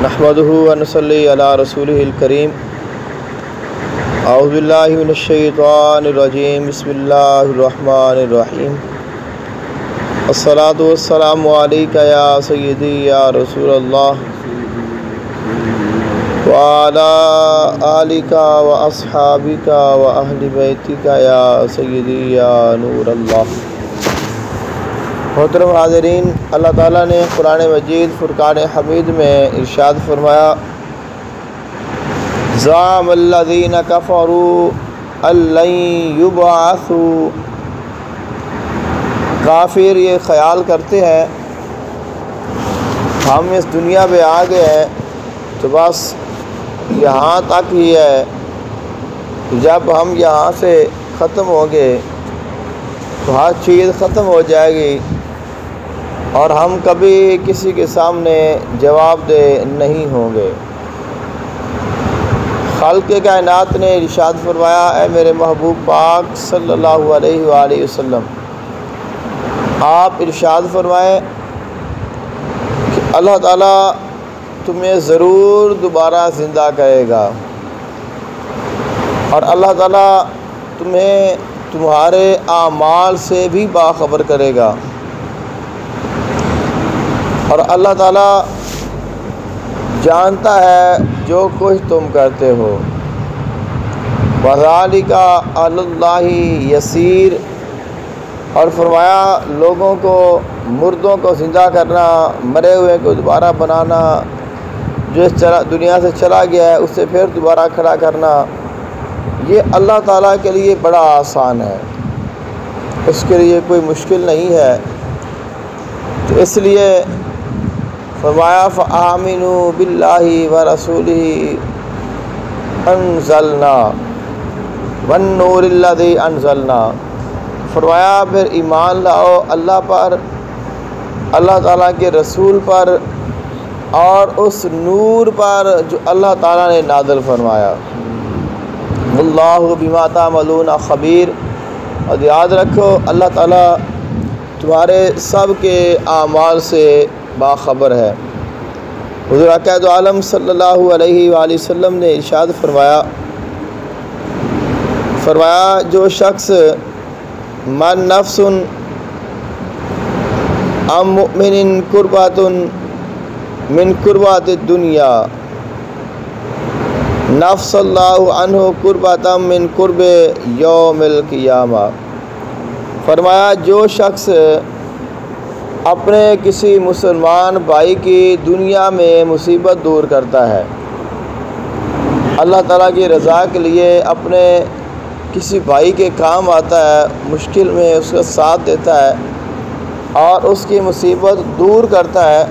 نحمدہ ونصلی علی رسولہ الکریم اعوذ باللہ من الشیطان الرجیم بسم اللہ الرحمن الرحیم الصلاۃ والسلام علیک یا سیدی یا رسول اللہ وعلی آلک واصحابک واہل بیتک یا سیدی یا نور اللہ۔ محترم حاضرین، اللہ تعالیٰ نے قرآن مجید فرقان حمید میں ارشاد فرمایا، زعم الذین کفروا ان لن یبعثوا، کافر یہ خیال کرتے ہیں ہم اس دنیا میں آ گئے ہیں تو بس یہاں تک ہی ہے، جب ہم یہاں سے ختم ہوں گے تو ہر چیز ختم ہو جائے گی اور ہم کبھی کسی کے سامنے جواب دہ نہیں ہوں گے۔ خالق کائنات نے ارشاد فرمایا، اے میرے محبوب پاک صلی اللہ علیہ وآلہ وسلم، آپ ارشاد فرمائیں کہ اللہ تعالیٰ تمہیں ضرور دوبارہ زندہ کرے گا اور اللہ تعالیٰ تمہیں تمہارے اعمال سے بھی باخبر کرے گا، اور اللہ تعالیٰ جانتا ہے جو کچھ تم کرتے ہو۔ وَذَلِكَ عَلَى اللَّهِ يَسِيرٌ، اور فرمایا لوگوں کو، مردوں کو زندہ کرنا، مرے ہوئے کو دوبارہ بنانا، جو اس دنیا سے چلا گیا ہے اسے پھر دوبارہ کھڑا کرنا، یہ اللہ تعالیٰ کے لیے بڑا آسان ہے، اس کے لیے کوئی مشکل نہیں ہے۔ تو اس لیے فرمایا فآمنوا باللہ ورسولہ انزلنا والنور الذی انزلنا، فرمایا پھر ایمان لاؤ اللہ پر، اللہ تعالیٰ کے رسول پر اور اس نور پر جو اللہ تعالیٰ نے نازل فرمایا۔ واللہ بما تعملون خبیر، اور یاد رکھو اللہ تعالیٰ تمہارے سب کے اعمال سے باخبر ہے۔ حضور اقدس عالم صلی اللہ علیہ وآلہ وسلم نے ارشاد فرمایا جو شخص من نفس ام مؤمن قربات من قربات الدنیا نفس اللہ عنہ قربات من قرب یوم القیامہ، فرمایا جو شخص اپنے کسی مسلمان بھائی کی دنیا میں مصیبت دور کرتا ہے، اللہ تعالیٰ کی رضا کے لیے اپنے کسی بھائی کے کام آتا ہے، مشکل میں اس کا ساتھ دیتا ہے اور اس کی مصیبت دور کرتا ہے،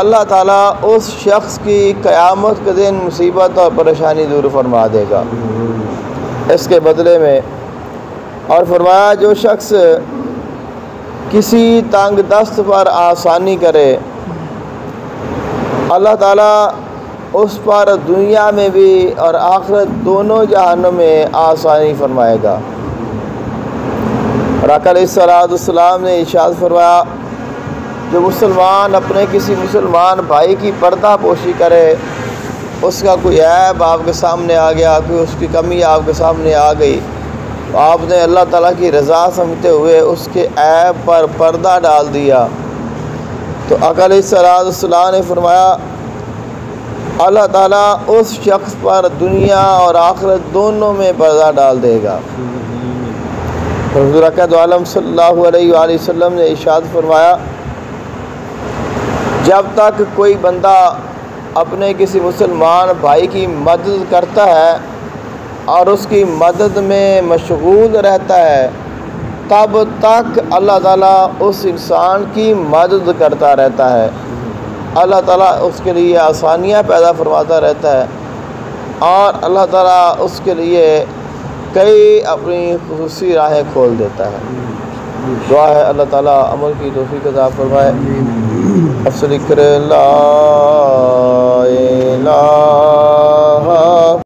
اللہ تعالیٰ اس شخص کی قیامت کے دن مصیبت اور پریشانی دور فرما دے گا اس کے بدلے میں۔ اور فرمایا جو شخص کسی تنگ دست پر آسانی کرے، اللہ تعالیٰ اس پر دنیا میں بھی اور آخرت دونوں جہانوں میں آسانی فرمائے گا۔ اور آقا علیہ الصلوۃ والسلام نے ارشاد فرمایا جو مسلمان اپنے کسی مسلمان بھائی کی پردہ پوشی کرے، اس کا کوئی عیب آپ کے سامنے آ گیا، کوئی اس کی کمی آپ کے سامنے آ گئی، تو آپ نے اللہ تعالیٰ کی رضا سمجھتے ہوئے اس کے عیب پر پردہ ڈال دیا، تو آقا علیہ الصلوۃ والسلام نے فرمایا اللہ تعالیٰ اس شخص پر دنیا اور آخرت دونوں میں پردہ ڈال دے گا۔ حضور اقدس عالم صلی اللہ علیہ وآلہ وسلم نے ارشاد فرمایا جب تک کوئی بندہ اپنے کسی مسلمان بھائی کی مدد کرتا ہے اور اس کی مدد میں مشغول رہتا ہے، تب تک اللہ تعالیٰ اس انسان کی مدد کرتا رہتا ہے، اللہ تعالیٰ اس کے لیے آسانیاں پیدا فرماتا رہتا ہے اور اللہ تعالیٰ اس کے لیے کئی اپنی خصوصی راہیں کھول دیتا ہے۔ دعا ہے اللہ تعالیٰ عمل کی توفیق عطا فرمائے۔ افضل ذکر لا الہ